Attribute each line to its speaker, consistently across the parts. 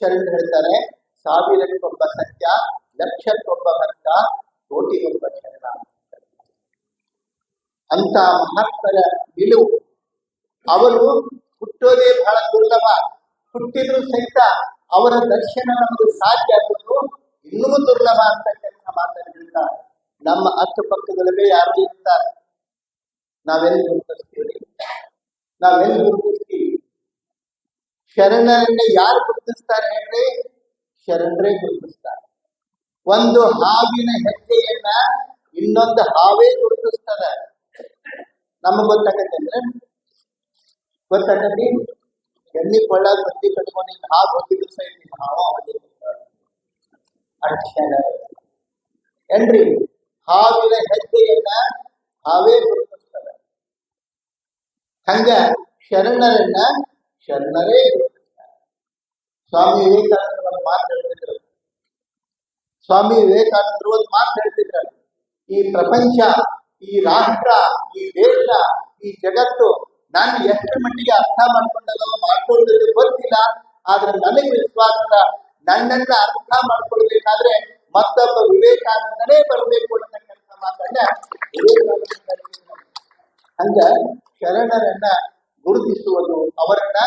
Speaker 1: ಶರಣರು ಹೇಳ್ತಾರೆ, ಸಾವಿರಕ್ಕೊಬ್ಬ ಸತ್ಯ, ಲಕ್ಷಕ್ಕೊಬ್ಬ ಭಕ್ತ, ಕೋಟಿಗೊಬ್ಬ ಶರಣ. ಅಂತ ಮಹಾತ್ಮರ ನಿಲುವು. ಅವರು ಹುಟ್ಟೋದೇ ಬಹಳ ದುರ್ಲಭ. ಹುಟ್ಟಿದ್ರು ಸಹಿತ ಅವರ ದರ್ಶನ ನಮಗೆ ಸಾಧ್ಯ ಆಗೋದು ಇನ್ನೂ ದುರ್ಲಭ ಅಂತಕ್ಕಂಥ ಮಾತನ್ನು ಹೇಳ್ತಾರೆ. ನಮ್ಮ ಅಕ್ಕಪಕ್ಕದಲ್ಲೇ ಯಾರು ಇರ್ತಾರೆ, ನಾವೆಲ್ಲಿ ಗುರುತಿಸ್ತೀವಿ? ನಾವೆಲ್ಲಿ ಗುರುತಿಸ್ತೀವಿ? ಶರಣರನ್ನೇ ಯಾರು ಗುರುತಿಸ್ತಾರೆ ಹೇಳ್ರಿ? ಶರಣರೇ ಗುರುತಿಸ್ತಾರೆ. ಒಂದು ಹಾವಿನ ಹೆಜ್ಜೆಯನ್ನ ಇನ್ನೊಂದು ಹಾವೇ ಗುರುತಿಸ್ತದೆ. ನಮಗ್ ಗೊತ್ತಾಗತ್ತೆ ಅಂದ್ರೆ ಗೊತ್ತಾಗತ್ತಿ, ಎಣ್ಣಿ ಕೊಳ್ಳಾಗ ಬತ್ತಿ ಕಟ್ಕೊಂಡು ಹಿಂಗೆ ಹಾವು ಹೋಗಿದ್ರು ಸಹಿತ ಹಾವ ಅಕ್ಷರ ಏನ್ರಿ? ಹಾವಿನ ಹೆಜ್ಜೆಯನ್ನ ಹಾವೇ ಗುರುತಿಸ್ತದೆ. ಹಂಗ ಶರಣರನ್ನ ಶರಣರೇ ಗುರುತಿಸ್ತಾರೆ. ಸ್ವಾಮಿ ವಿವೇಕಾನಂದರು ಒಂದು ಮಾತು ಹೇಳ್ತಿದ್ರು. ಸ್ವಾಮಿ ವಿವೇಕಾನಂದರು ಒಂದು ಮಾತು ಹೇಳ್ತಿದ್ರು, ಈ ಪ್ರಪಂಚ, ಈ ರಾಷ್ಟ್ರ, ಈ ದೇಶ, ಈ ಜಗತ್ತು ನಾನು ಎಷ್ಟು ಮಟ್ಟಿಗೆ ಅರ್ಥ ಮಾಡ್ಕೊಂಡಲ್ಲೋ ಮಾಡ್ಕೊಳ್ಳೋದು ಗೊತ್ತಿಲ್ಲ. ಆದ್ರೆ ನನಗೆ ವಿಶ್ವಾಸ, ನನ್ನನ್ನ ಅರ್ಥ ಮಾಡ್ಕೊಳ್ಬೇಕಾದ್ರೆ ಮತ್ತೊಬ್ಬ ವಿವೇಕಾನಂದನೇ ಬರಬೇಕು ಅಂತಕ್ಕಂಥ ಮಾತನ್ನ ವಿವೇಕಾನಂದ. ಹಂಗ ಶರಣರನ್ನ ಗುರುತಿಸುವುದು, ಅವರನ್ನ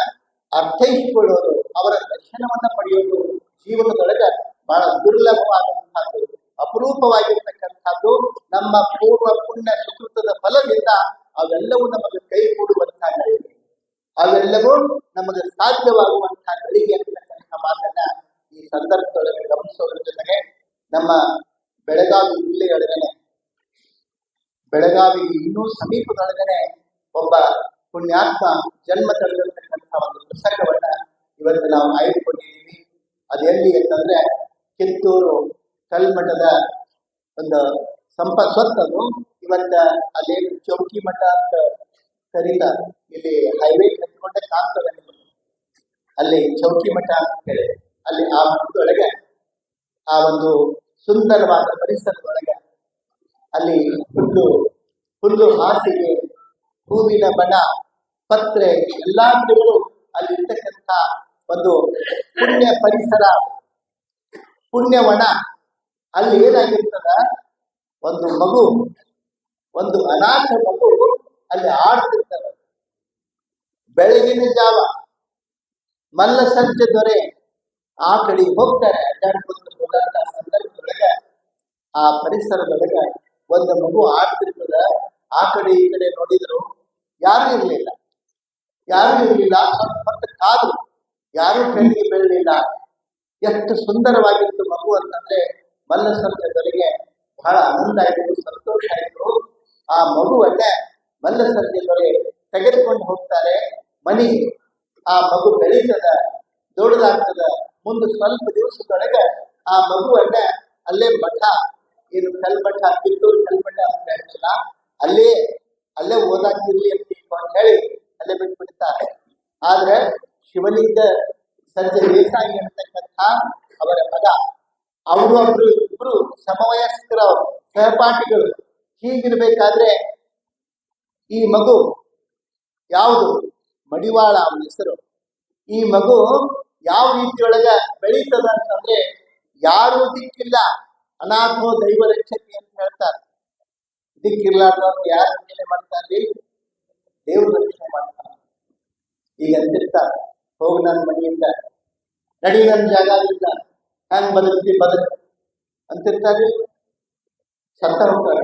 Speaker 1: ಅರ್ಥೈಸಿಕೊಳ್ಳೋದು, ಅವರ ದರ್ಶನವನ್ನ ಪಡೆಯೋದು ಜೀವನದೊಳಗ ಬಹಳ ದುರ್ಲಭವಾದಂತಹದ್ದು, ಅಪರೂಪವಾಗಿರ್ತಕ್ಕಂಥದ್ದು. ನಮ್ಮ ಪೂರ್ವ ಪುಣ್ಯ ಸುಕೃತದ ಫಲದಿಂದ ಅವೆಲ್ಲವೂ ನಮಗೆ ಕೈ ಕೂಡುವಂತಹ ಗಳಿಗೆ, ಅವೆಲ್ಲವೂ ನಮಗೆ ಸಾಧ್ಯವಾಗುವಂತಹ ಗಳಿಗೆ ಅಂತಕ್ಕಂಥ ಮಾತನ್ನ ಈ ಸಂದರ್ಭದೊಳಗೆ ಗಮನಿಸೋದ್ರ ಜೊತೆಗೆ ನಮ್ಮ ಬೆಳಗಾವಿ ಜಿಲ್ಲೆಯೊಳಗನೆ, ಬೆಳಗಾವಿಗೆ ಇನ್ನೂ ಸಮೀಪದೊಳಗನೆ ಒಬ್ಬ ಪುಣ್ಯಾತ್ಮ ಜನ್ಮ ತಳೆದಿರ್ತಕ್ಕಂಥ ಒಂದು ಪುಸ್ತಕವನ್ನ ಇವತ್ತು ನಾವು ಆಯ್ದುಕೊಂಡಿದ್ದೀವಿ. ಅದೆಲ್ಲಿ ಅಂತಂದ್ರೆ ಕಿತ್ತೂರು ಕಲ್ಮಠದ ಒಂದು ಸ್ವತ್ತದು. ಇವತ್ತ ಅಲ್ಲೇನು ಚೌಕಿ ಮಠ ಅಂತ ಕರೀತಾರೆ, ಇಲ್ಲಿ ಹೈವೇ ಕಟ್ಕೊಂಡೆ ಕಾಣ್ತದೆ ನಿಮಗೆ, ಅಲ್ಲಿ ಚೌಕಿ ಮಠ ಅಂತ ಹೇಳಿ, ಅಲ್ಲಿ ಆ ಮಠದೊಳಗೆ ಆ ಒಂದು ಸುಂದರವಾದ ಪರಿಸರದೊಳಗೆ ಅಲ್ಲಿ ಹುಲ್ಲು ಹಾಸಿಗೆ, ಹೂವಿನ ಬಣ, ಪತ್ರೆ, ಎಲ್ಲಾ ಗಿಡಗಳು ಅಲ್ಲಿರ್ತಕ್ಕಂಥ ಒಂದು ಪುಣ್ಯ ಪರಿಸರ, ಪುಣ್ಯವನ. ಅಲ್ಲಿ ಏನಾಗಿರ್ತದ, ಒಂದು ಮಗು, ಒಂದು ಅನಾಥ ಮಗು ಅಲ್ಲಿ ಆಡ್ತಿರ್ತದೆ. ಬೆಳಗಿನ ಜಾವ ಮಲ್ಲಸಜ್ಜ ದೊರೆ ಆ ಕಡೆ ಹೋಗ್ತಾರೆ, ಅಡ್ಡಾಡ್ಕೊಂಡು ಹೋದಂತ ಸಂದರ್ಭದೊಳಗೆ ಆ ಪರಿಸರದೊಳಗೆ ಒಂದು ಮಗು ಆಡ್ತಿರ್ತದ. ಆ ಕಡೆ ಈ ಕಡೆ ನೋಡಿದ್ರು ಯಾರು ಇರ್ಲಿಲ್ಲ. ಸ್ವಲ್ಪ ಕಾದು, ಯಾರು ಕಣ್ಣಿಗೆ ಬೀಳಲಿಲ್ಲ. ಎಷ್ಟು ಸುಂದರವಾಗಿತ್ತು ಮಗು ಅಂತಂದ್ರೆ ಮಲ್ಲಸಂದ್ರದವರಿಗೆ ಬಹಳ ಆನಂದ ಆಯಿತು, ಸಂತೋಷ ಆಯಿತು. ಆ ಮಗುವನ್ನೇ ಮಲ್ಲಸಂದ್ರದವರೇ ತೆಗೆದುಕೊಂಡು ಹೋಗ್ತಾರೆ ಮನೆಗೆ. ಆ ಮಗು ಬೆಳೀತದ, ದೊಡ್ಡದಾಗ್ತದ. ಮುಂದೆ ಸ್ವಲ್ಪ ದಿವಸದೊಳಗೆ ಆ ಮಗುವನ್ನ ಅಲ್ಲೇ ಮಠ, ಏನು ಕಲ್ಮಠ, ಕಿತ್ತೂರು ಕಲ್ಮಠ ಅಂತ ಹೇಳ್ತಿಲ್ಲ, ಅಲ್ಲೇ ಓದಾಕಿರ್ಲಿ ಅಂತ ಹೇಳಿ ಅಲ್ಲೇ ಬಿಟ್ಬಿಡ್ತಾರೆ. ಆದ್ರೆ ಶಿವಲಿಂಗ ಸಂಜೆ ದೇಸಾಯಿ ಅಂತಕ್ಕಂಥ ಅವರ ಮಗ, ಅವರು ಇಬ್ರು ಸಮವಯಸ್ಕರ ಸಹಪಾಠಿಗಳು. ಹೀಗಿರ್ಬೇಕಾದ್ರೆ ಈ ಮಗು ಯಾವುದು, ಮಡಿವಾಳ ಅವನ ಹೆಸರು. ಈ ಮಗು ಯಾವ ರೀತಿಯೊಳಗ ಬೆಳೀತದ ಅಂತಂದ್ರೆ, ಯಾರು ದಿಕ್ಕಿಲ್ಲ, ಅನಾಥೋ ದೈವ ರಕ್ಷಕಿ ಅಂತ ಹೇಳ್ತಾರೆ. ದಿಕ್ಕಿರ್ಲಾರ್ದವ್ರು ಯಾರು ರಕ್ಷಣೆ ಮಾಡ್ತಾರೆ? ದೇವ್ರ ರಕ್ಷಣೆ ಮಾಡ್ತಾರೆ. ಈಗ ಅಂತಿರ್ತಾರೆ, ಹೋಗಿ ನನ್ನ ಮನೆಯಿಂದ, ನಡಿ ನನ್ನ ಜಾಗದಿಂದ, ಹಂಗ್ ಬದುಕ್ತಿ ಅಂತಿರ್ತಾರೆ. ಸತ್ತ ಹೋಗ್ತಾರೆ,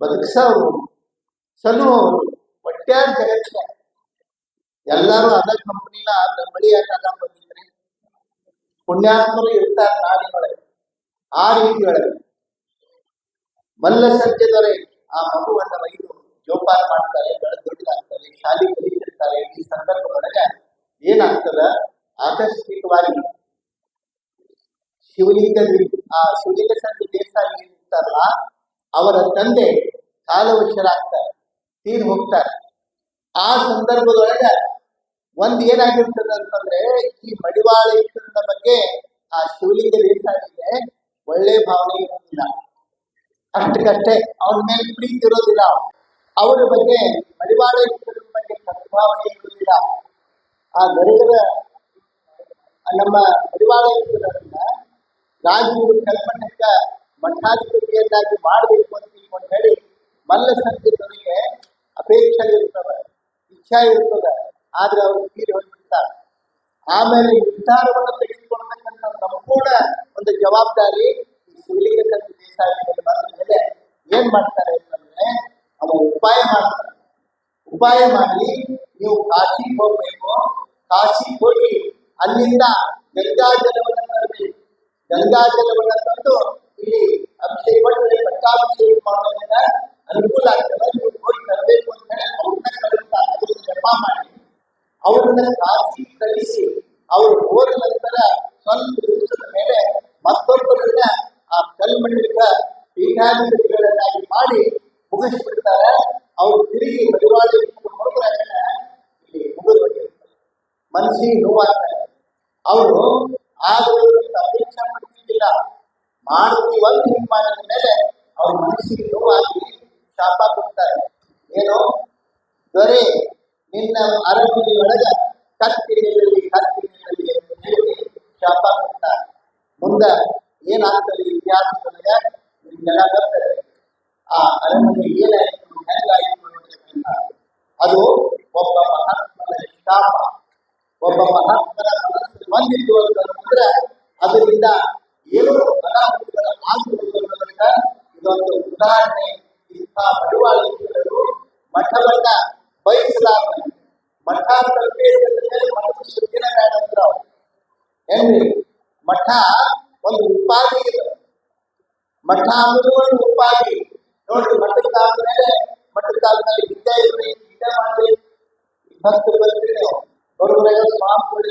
Speaker 1: ಬದುಕ್ಸವ್ರು, ಸಲುವವರು, ಒಟ್ಟಾರೆ ಜಗತ್ತಿನ ಎಲ್ಲರೂ ಅದ ಕಂಪನಿನ ಮಳಿ ಯಾಕಾಗ ಬಂದಿದ್ರಿ. ಪುಣ್ಯಾತ್ಮರು ಇರ್ತಾರೆ ನಾಡಿನೊಳಗೆ. ಆ ರೀತಿಯೊಳಗೆ ಮಲ್ಲಸಂಜೆದೊರೆ ಆ ಮಗುವನ್ನ ಒಯ್ದು ಜೋಪಾನ ಮಾಡ್ತಾರೆ, ದೊಡ್ಡದಾಗ್ತಾರೆ, ಶಾಲೆ ಕಲಿತಿರ್ತಾರೆ. ಈ ಸಂದರ್ಭದೊಳಗೆ ಏನಾಗ್ತದ, ಆಕಸ್ಮಿಕವಾಗಿ ಶಿವಲಿಂಗ ಸಂಜೆ ದೇಸಾಯಿ ಇರ್ತಾರಲ್ಲ, ಅವರ ತಂದೆ ಕಾಲವಶರಾಗ್ತಾರೆ, ತೀರ್ ಹೋಗ್ತಾರೆ. ಆ ಸಂದರ್ಭದೊಳಗೆ ಒಂದ್ ಏನಾಗಿರ್ತದೆ ಅಂತಂದ್ರೆ, ಈ ಮಡಿವಾಳೇಶ್ವರನ ಬಗ್ಗೆ ಆ ಶಿವಲಿಂಗ ದೇಸಾಯಿಗೆ ಒಳ್ಳೆ ಭಾವನೆ ಇರೋದಿಲ್ಲ, ಅಷ್ಟಕ್ಕಷ್ಟೇ ಅವನ ಮೇಲೆ ಪ್ರೀತಿ ಇರೋದಿಲ್ಲ. ಅವರ ಬಗ್ಗೆ, ಮಡಿವಾಳೇಶ್ವರನ ಬಗ್ಗೆ ಸದ್ಭಾವನೆ ಇರೋದಿಲ್ಲ. ಆ ಗರುಡರ ನಮ್ಮ ಪರಿವಾರದಿಂದ ರಾಜರು ಕಲ್ಪನೆಕ್ಕ ಮಠಾಧಿಪತಿಯನ್ನಾಗಿ ಮಾಡಬೇಕು ಅಂತ ತಿಳ್ಕೊಂಡು ಹೇಳಿ ಮಲ್ಲ ಸಂಗೀತನಿಗೆ ಅಪೇಕ್ಷೆ ಇರ್ತದೆ, ಇಚ್ಛಾ ಇರ್ತದೆ. ಆದ್ರೆ ಅವರು ತೀರಿ ಹೋಗ್ಬಿಡ್ತಾರೆ. ಆಮೇಲೆ ನಿರ್ಧಾರವನ್ನು ತೆಗೆದುಕೊಳ್ತಕ್ಕಂಥ ಸಂಪೂರ್ಣ ಒಂದು ಜವಾಬ್ದಾರಿ ಈ ಶಿವಲಿಂಗ ದೇಸಾಯಿ ಬಂದ ಮೇಲೆ ಏನ್ ಮಾಡ್ತಾರೆ ಅಂತಂದ್ರೆ ಅವ ಉಪಾಯ ಮಾಡ್ತಾರೆ. ಉಪಾಯ ಮಾಡಿ ನೀವು ಕಾಶಿಗೆ ಹೋಗ್ಬೇಕು, ಕಾಶಿಗೆ ಹೋಗಿ ಅಲ್ಲಿಂದ ಗಂಗಾಜಲವನ್ನು ತರಬೇಕು. ಗಂಗಾಜಲವನ್ನು ತಂದು ಇಲ್ಲಿ ಅಭಿಷೇಕ ಮಾಡಿ ಪಟ್ಟಾಭಿಷೇಕ ಮಾಡೋದ್ರಿಂದ ಅನುಕೂಲ ಆಗ್ತದೆ. ನೀವು ಹೋಗಿ ತರಬೇಕು ಅಂತ ಹೇಳಿ ಅವ್ರನ್ನ ಕಳಿಸ್ತಾರೆ. ಅವ್ರನ್ನ ಜಪ ಮಾಡಿ ಅವ್ರನ್ನ ಕಾಶಿ ಕಳಿಸಿ ಅವರು ಹೋದ ನಂತರ ಸ್ವಲ್ಪ ದಿವಸದ ಮೇಲೆ ಮತ್ತೊಬ್ಬರನ್ನ ಆ ಕಲ್ಮಠದ ಪೀಠಾಧಿಪತಿಗಳನ್ನಾಗಿ ಮಾಡಿ ಮುಗಿಸ್ಬಿಡ್ತಾರೆ. ಅವರು ತಿರುಗಿ ಮಡಿವಾಳಿ ಹೋದ್ರೆ ಇಲ್ಲಿ ಮುಗಿದೋಗಿರ್ತಾರೆ. ಮನಸ್ಸಿಗೆ ನೋವಾಗ್ತಾರೆ. ಅವರು ಆಗಲು ಅಪೇಕ್ಷೆ ಪಡ್ತಿದ್ದಿಲ್ಲ. ಮಾಡ್ತೀವಿ ಒಂದು ಹಿಂಗೆ ಮಾಡಿದ ಮೇಲೆ ಅವ್ರ ಮನಸ್ಸಿಗೆ ನೋವಾಗಿ ಶಾಪ ಕೊಡ್ತಾರೆ. ಏನು ದೊರೆ ನಿನ್ನ ಅರಮನೆಯೊಳಗ ಕತ್ತಿನಲ್ಲಿ ಕತ್ತಿನಲ್ಲಿ ಅಂತ ಹೇಳಿ ಶಾಪ ಕೊಡ್ತಾರೆ. ಮುಂದೆ ಏನಾಗ್ತದೆ ಇತಿಹಾಸದೊಳಗ ಜನ ಬರ್ತಾರೆ. ಆ ಅರಮನೆ ಏನಾಯಿತು ಹೆಂಗಾಯಿತು ಅನ್ನತಕ್ಕಂಥ ಅದು ಒಬ್ಬ ಮಹಾತ್ಮನ ಶಾಪ. ಒಬ್ಬ ಮಹಾತ್ಮನ ಮನಸ್ಸು ಬಂದಿತ್ತು ಅಂತಂದ್ರೆ ಅದರಿಂದ ಏನೋ ಅನಾಹುತಗಳ ಆಗುವುದರಿಂದ ಇದೊಂದು ಉದಾಹರಣೆ. ಇಂಥ ಮಡಿವಾಳರು ಮಠವನ್ನ ಬಯಸಲಾರ ಮಠ ತಲುಪೇಂದ್ರೆ ಮಠದ ಸುದ್ದಿನ ಬೇಡ. ಏನ್ರಿ ಮಠ ಒಂದು ಉಪಾಧಿ ಇದೆ. ಮಠ ಅನ್ನೋದು ಒಂದು ಉಪಾಧಿ. ನೋಡ್ರಿ ಮಠಕ್ಕಾದ್ಮೇಲೆ ವಿದ್ಯೆ ಇರ್ರಿ, ವಿದ್ಯೆ ಮಾಡ್ರಿ, ಭಕ್ತರು ಬರ್ತೀರಿ. ನೀವು ಬರುವಾಗ ಸ್ವಾಮಿ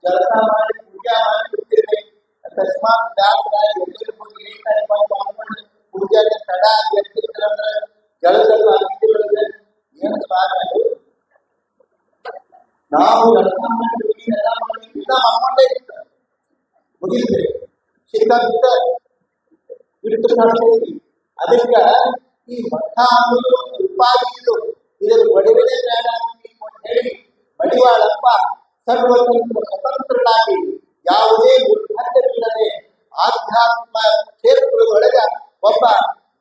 Speaker 1: ಜಲಕ ಮಾಡಿ ಪೂಜೆ ಮಾಡಿ ಬಿಡ್ತೀರಿ. ಅಕಸ್ಮಾತ್ ಜಾತ್ರಾಗಿ ಹೋಗಿ ಪೂಜೆ ತಡ ಎತ್ತಿರ್ತೀರಂದ್ರೆ ಜಳದಲ್ಲಿ ಆಗಿದ್ರೆ ಏನು ಸ್ವಾಮಿ ನಾವು ಜಳಕ ಮಾಡಿ ಎಲ್ಲ ಮಾಡಿ ಇಲ್ಲ ಮಾಡ್ಕೊಂಡೇ ಇರ್ತಾರೆ. ಮುಗಿದ್ರೆ ಸಿಕ್ಕ ಬಿಟ್ಟು ಮಾಡ್ತೀವಿ. ಅದಕ್ಕೆ ಈ ಮಠ ಅನ್ನೋದು ಒಂದು ಉಪಾಧಿ ಇದು. ಇದರ ಒಡವೆನೇ ಬೇಡ ಅಂತ ಹೇಳಿ ಮಡಿವಾಳಪ್ಪ ಸರ್ವತಂತ್ರ ಸ್ವತಂತ್ರನಾಗಿ ಯಾವುದೇ ನಿರ್ಬಂಧವಿಲ್ಲದೆ ಆಧ್ಯಾತ್ಮ ಕ್ಷೇತ್ರದೊಳಗ ಒಬ್ಬ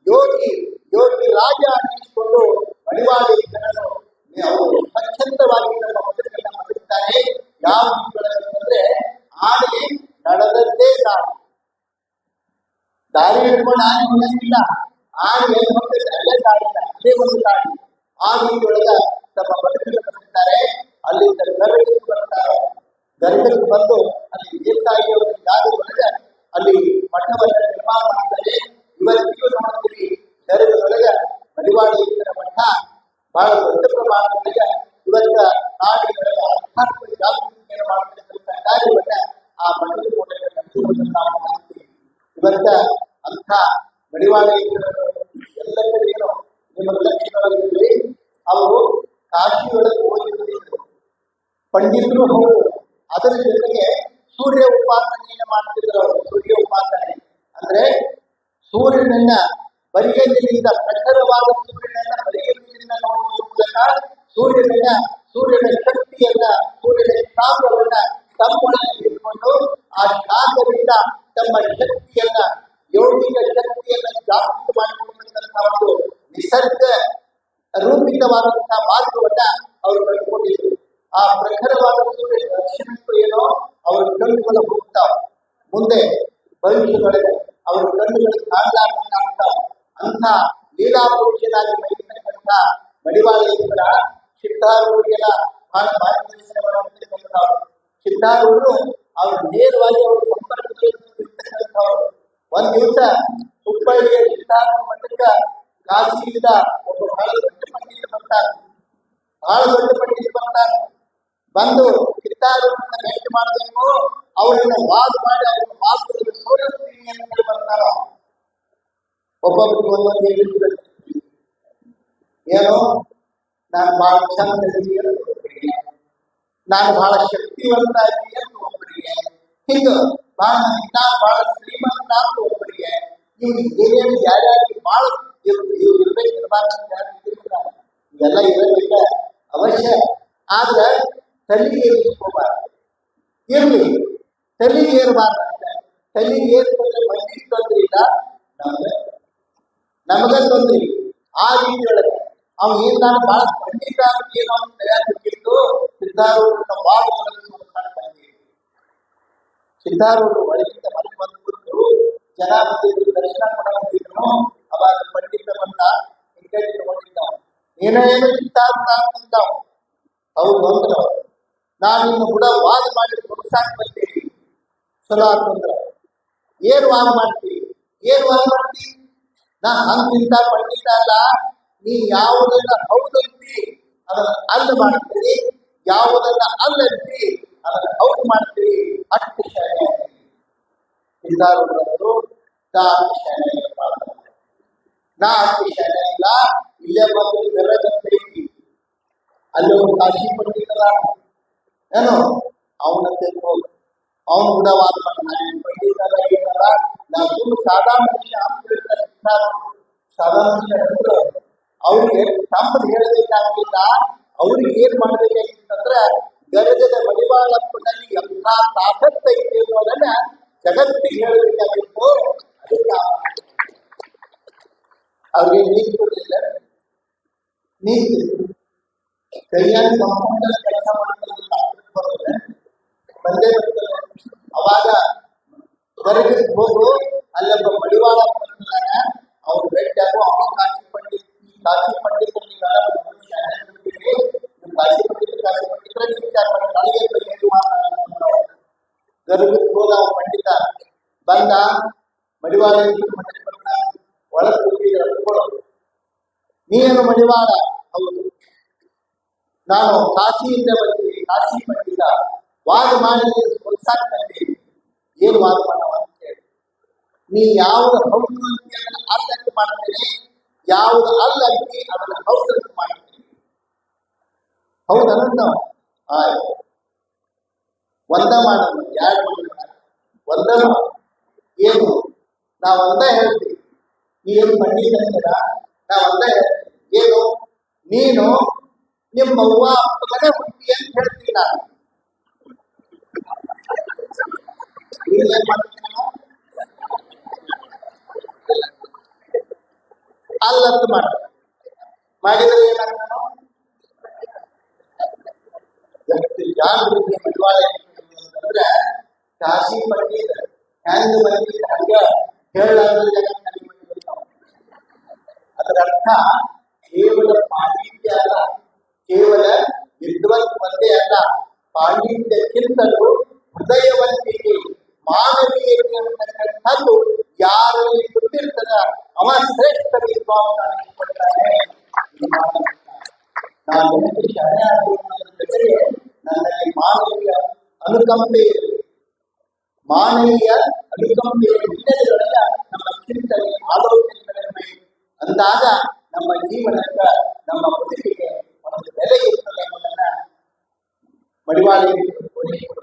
Speaker 1: ಯೋಗಿ ರಾಜ ಅನ್ನಿಸಿಕೊಂಡು ಮಡಿವಾಳೇಶ್ವರನು ಅವರು ಸ್ವಚ್ಛಂದವಾಗಿ ನಮ್ಮ ಬದುಕನ್ನು ಬದುಕ್ತಾರೆ. ಯಾವ ಅಂತಂದ್ರೆ ಆನೆ ನಡೆದದ್ದೇ ದಾರಿ ಹಿಡ್ಕೊಂಡು ಆನೆ ಹೋಗಂಗಿಲ್ಲ. ಆನೆ ಏನು ಹೋಗ್ತದೆ ಅಲ್ಲೇ ದಾರಿ ಇಲ್ಲ, ಅದೇ ಒಂದು ದಾರಿ. ಆ ರೀತಿಯೊಳಗ ತಮ್ಮ ಬದುಕನ್ನು ಬದುಕ್ತಾರೆ. ಅಲ್ಲಿಂದ ಗರ್ಗಕ್ಕೆ ಬರ್ತಾರೆ. ಗರ್ಗಕ್ಕೆ ಬಂದು ಅಲ್ಲಿ ದೇಸಾಯಿಯವರ ಜಾಗದೊಳಗ ಅಲ್ಲಿ ಮಠವನ್ನು ನಿರ್ಮಾಣ ಮಾಡ್ತಾರೆ. ಇವತ್ತಿಗೂ ನೋಡ್ತೀವಿ ಗರ್ಗದೊಳಗ ಮಡಿವಾಳೇಶ್ವರ ಮಠ ಬಹಳ ದೊಡ್ಡ ಪ್ರಮಾಣದೊಳಗ ಇವತ್ತ ನಾಡಿನೊಳಗ ಆಧ್ಯಾತ್ಮಿಕ ಜಾಗೃತಿಯನ್ನು ಮಾಡತಕ್ಕಂಥ ಕಾರ್ಯವನ್ನ ಆ ಮಠದ ಮೂಲಕ ನಡೆಸುವುದನ್ನು ನಾವು ಮಾಡ್ತೀವಿ. ಇವತ್ತ ಅಂಥ ಮಡಿವಾಳೇಶ್ವರರು ಎಲ್ಲ ಕಡೆಗೂ ನಿಮ್ಮ ಲಕ್ಷ್ಯಗಳಲ್ಲಿ ಅವರು ಕಾಶಿಯೊಳಗೆ ಓದಿದ್ರು, ಪಂಡಿತರು ಹೌದು. ಅದರ ಜೊತೆಗೆ ಸೂರ್ಯ ಉಪಾಸನೆಯನ್ನು ಮಾಡ್ತಿದ್ರು. ಅವರು ಸೂರ್ಯ ಉಪಾಸನೆ ಅಂದ್ರೆ ಸೂರ್ಯನನ್ನ ಬರಿಗಣ್ಣಿನಿಂದ ಪ್ರಖರವಾದ ಸೂರ್ಯನನ್ನ ಬರಿಗಣ್ಣಿನಿಂದ ನೋಡುವ ಮೂಲಕ ಸೂರ್ಯನ ಶಕ್ತಿಯನ್ನ, ಸೂರ್ಯನ ಶಾಖವನ್ನ ತಮ್ಮೊಳಗೆ ಇಟ್ಕೊಂಡು ಆ ಶಾಖದಿಂದ ತಮ್ಮ ಶಕ್ತಿಯನ್ನ, ಯೌಗಿಕ ಶಕ್ತಿಯನ್ನ ಜಾಗೃತ ಮಾಡಿಕೊಳ್ತಕ್ಕಂಥ ಒಂದು ನಿಸರ್ಗ ರೂಪಿತವಾದಂತಹ ಮಾರ್ಗವನ್ನ ಅವರು ಕಂಡುಕೊಂಡಿದ್ರು. ಆ ಪ್ರಖರವಾದ ಸೂರ್ಯ ದರ್ಶನಕ್ಕೂ ಏನೋ ಅವರ ಕಣ್ಣುಗಳು ಹೋಗ್ತಾವ. ಮುಂದೆ ಭವಿಷ್ಯದೊಳಗೆ ಅವರ ಕಣ್ಣುಗಳು ಕಾಣಲಾಗ್ತಾವ. ಅಂಥ ಲೀಲಾಪುರುಷನಾಗಿ ಬೆಳೆಯತಕ್ಕಂಥ ಮಡಿವಾಳೇಶ್ವರ ಸಿದ್ಧಾರೂಢರಿಗೆಲ್ಲ ಬಹಳ ಮಾರ್ಗದರ್ಶನ ಮಾಡತಕ್ಕಂಥವ್ರು. ಸಿದ್ಧಾರೂಢರು ಅವರು ನೇರವಾಗಿ ಅವರ ಸಂಪರ್ಕದಲ್ಲಿ ಇರ್ತಕ್ಕಂಥವ್ರು. ಒಂದ್ ದಿವಸ ಹುಬ್ಬಳ್ಳಿಯ ಸಿದ್ಧಾರೂಢ ಮಠಕ್ಕೆ ಕಾಶಿಯಿಂದ ಒಬ್ಬ ಬಹಳ ದೊಡ್ಡ ಪಂಡಿತ ಬರ್ತಾರೆ. ಬಂದು ಸಿದ್ಧಾರೂಢರನ್ನ ಭೇಟಿ ಮಾಡಬೇಕು, ಅವರನ್ನ ವಾದ ಮಾಡಿ ಅವ್ರ ವಾದದಲ್ಲಿ ಸೋಲಿಸ್ತೀನಿ ಅಂತ ಹೇಳಿ ಬರ್ತಾರ. ಒಬ್ಬೊಬ್ಬರಿಗೆ ಒಂದೊಂದು ಹೇಳಿದ್ರು. ಏನೋ ನಾನು ಬಹಳ ಚಂದ ಇದ್ದೀನಿ ಅಂತ ಒಬ್ಬರಿಗೆ, ನಾನು ಬಹಳ ಶಕ್ತಿವಂತ ಇದ್ದೀನಿ ಅಂತ ಒಬ್ಬರಿಗೆ, ಹಿಂಗ ಬಹಳ ಶ್ರೀಮಂತ ಅಂತ ಒಬ್ಬರಿಗೆ, ಇವ್ರಿಗೆ ಏನೇನು ಯಾರ್ಯಾರಿಗೆ ಬಹಳ ಇರ್ಬೇಕು ಇರಬಾರ್ದು ಇವೆಲ್ಲ ಇರಬೇಕ ಅವಶ್ಯ. ಆದ್ರೆ ತಲೆ ಏರಿಸ್ಕೋಬಾರ್ದು. ಇರ್ಲಿ, ತಲೆ ಏರಬಾರ್ದಂತೆ. ತಲೆ ಏರ್ಕೊಂಡ್ರೆ ಮಂದಿಗೆ ತೊಂದ್ರೆ ಇಲ್ಲ, ನಮಗ ತೊಂದ್ರೆ. ಆ ರೀತಿ ಒಳಗೆ ಅವ್ ಏನ್ ನಾನು ಬಹಳ ಖಂಡಿತ ಏನೋ ತಯಾರಿಸಿದ್ದು ಸಿದ್ಧಾರೂಢನ ವಾದಗಳನ್ನು ಸಿದ್ಧಾರೂಢರು ಒಳಗಿಂದ ಮನೆಗೆ ಬಂದ್ಬಿಟ್ಟು ಜನ ಬಂದಿದ್ರು, ದರ್ಶನ ಕೊಡೋದಿದ್ರು. ಅವಾಗ ಪಂಡಿತ ಬಂದ ಟಿಕೆಟ್ ತಗೊಂಡಿದ್ದಾವ. ಏನೇನು ಸಿದ್ಧಾರ್ಥ ಅಂತಂದಾವ. ಹೌದು ಅಂದ್ರ ನಾನು ಇನ್ನು ಕೂಡ ವಾದ ಮಾಡಿ ಮುಗಿಸಾಕ್ ಬರ್ತೀನಿ. ಚಲೋ ಅಂತಂದ್ರ ಏನ್ ವಾದ ಮಾಡ್ತೀವಿ? ಏನ್ ವಾದ ಮಾಡ್ತೀವಿ? ನಾ ಹಂಗಿಂತ ಪಂಡಿತ ಅಲ್ಲ. ನೀ ಯಾವುದನ್ನ ಹೌದಂತಿ ಅದನ್ನ ಅಲ್ಲ ಮಾಡ್ತೀರಿ, ಯಾವುದನ್ನ ಅಲ್ಲಂತಿ ಅದನ್ನ ಹೌದು ಮಾಡ್ತೀರಿ. ಅಷ್ಟು ಶರಣೆ ಸಿದ್ಧಾರೂಢರು ನಾ ಅಷ್ಟು ಶರಣೆ ನಾ ಅಷ್ಟು ಶರಣೆ ಇಲ್ಲ. ಇಲ್ಲೇ ಬಂದು ಬೆರಗಂತೈತಿ. ಅಲ್ಲಿ ಒಂದು ಕಾಶಿ ಪಂಡಿತಲ್ಲ ಏನು, ಅವನ ತಿಳ್ಕೊಂಡು ಅವನು ಕೂಡ ವಾದ ಮಾಡ್ತಾನೆ. ಪಂಡಿತಲ್ಲ ಏನಲ್ಲ, ನಾ ತುಂಬ ಸಾದಾ ಮನುಷ್ಯ ಅಂತ ಸಾದಾ ಮನುಷ್ಯ ಹೇಳಿದ್ರು. ಅವ್ರಿಗೆ ತಮ್ಮದು ಹೇಳಬೇಕಾಗಿಲ್ಲ. ಅವ್ರಿಗೆ ಏನ್ ಮಾಡಬೇಕಾಗಿತ್ತಂದ್ರ ಗರಗದ ಮಡಿವಾಳಪ್ಪನಲ್ಲಿ ಎಂಥ ತಾಕತ್ ಐತಿ ಅನ್ನೋದನ್ನ ಜಗತ್ತಿಗೆ ಹೇಳಬೇಕಾಗಿತ್ತು. ಅದಕ್ಕೆ ಅವ್ರಿಗೆ ನೀತಿ ಕೊಡಲಿಲ್ಲ. ನೀತಿ ಕೈಯಾಗ ಕಂಪೌಂಡರ್ ಕೆಲಸ ಮಾಡ್ತಾರೆ, ಬಂದೇ ಬರ್ತದೆ. ಅವಾಗ ಗರಗಕ್ಕೆ ಹೋಗು, ಅಲ್ಲೊಬ್ಬ ಮಡಿವಾಳಪ್ಪ ಅವ್ರು ಭೇಟಿಯಾಗು. ಅವನು ಕಾಶಿ ಪಂಡಿತ ನೀವೆಲ್ಲ ಕಾಶಿ ಪಂಡಿತರ ವಿಚಾರ ಮಾಡಿ ನನಗೆ ಗರ್ಭಕ್ಕೆ ಹೋದ ಅವ ಪಂಡಿತ ಬಂದ. ಮಡಿವಾಳ ಒಳಗೆ ಕೂತಿದ್ರು. ನೀನು ಮಡಿವಾಳ? ಹೌದು, ನಾನು ಕಾಶಿಯಿಂದ ಬಂದಿದ್ದೀನಿ, ಕಾಶಿ ಪಂಡಿತ. ವಾದ ಮಾಡಿ ಹೊಲ್ಸಾಕ್ ಬಂದೀನಿ. ಏನು ವಾದ ಮಾಡವ ಅಂತ ಹೇಳಿ. ನೀ ಯಾವ್ದು ಹೌದು ಅಂತಿ ಅದನ್ನ ಅಲ್ಲಂತ ಮಾಡ್ತೇನೆ, ಯಾವ್ದು ಅಲ್ಲಂತಿ ಅದನ್ನ ಹೌದಂತ ಮಾಡ್ತೀನಿ. ಹೌದನ್ನ ಆಯ್ತು, ಒಂದ ಮಾಡೋದು. ಯಾರು ಒಂದ ಏನು? ನಾವ್ ಒಂದ ಹೇಳ್ತೀವಿ. ನೀನು ಪಂಡಿತ ಅಂತೀರ, ನಾವ್ ಒಂದ ಹೇಳ್ತೀವಿ. ಏನು? ನೀನು ನಿಮ್ಮ ಅವ್ವ ಅಪ್ಪಗನೇ ಹುಟ್ಟಿ ಅಂತ ಹೇಳ್ತೀನಿ ನಾನು. ಏನ್ ಮಾಡ್ತೀನಿ? ಅಲ್ಲಂತ ಮಾಡ್ತೀನಿ. ಮಾಡಿದ್ರೆ ಏನಾಗ್ತಾನೋ ಎಷ್ಟು ಜಾಗೃತಿ ಮಡಿವಾಳ ಅಂತಂದ್ರೆ ಕಾಶಿ ಪಂಡಿತ ಹೆಂಗ್ ಬಂದಿದ್ದ ಹಂಗ ಹೇಳಲಾರ್ದ ಅದರ ಅರ್ಥ ಕೇವಲ ಪಾಂಡಿತ್ಯ ಅಲ್ಲ, ಕೇವಲ ವಿದ್ವತ್ ಒಂದೇ ಅಲ್ಲ, ಪಾಂಡಿತ್ಯಕ್ಕಿಂತಲೂ ಹೃದಯವಂತಿಕೆ, ಮಾನವೀಯತೆ ಅಂತಕ್ಕಂಥದ್ದು ಯಾರಲ್ಲಿ ಗೊತ್ತಿರ್ತದ ಅವ ಶ್ರೇಷ್ಠ ವಿದ್ವಾಂಸ ಅನಿಸ್ಕೊಳ್ತಾನೆ. ನಾನು ಶರಣೆ ಜೊತೆಗೆ ನನ್ನಲ್ಲಿ ಮಾನವೀಯ ಅನುಕಂಪೆ ಇರಲಿ. ಮಾನವೀಯ ಅನುಕಂಪೆಯ ಹಿನ್ನೆಲೆಯೊಳಗ ನಮ್ಮ ಚಿಂತನೆ ಆಲೋಚನೆಗಳನ್ನು ಅಂದಾಗ ನಮ್ಮ ಜೀವನಕ್ಕೆ, ನಮ್ಮ ಬದುಕಿಗೆ ಒಂದು ಬೆಲೆ ಇರ್ತದೆ ಎಂಬುದನ್ನ ಮಡಿವಾಳ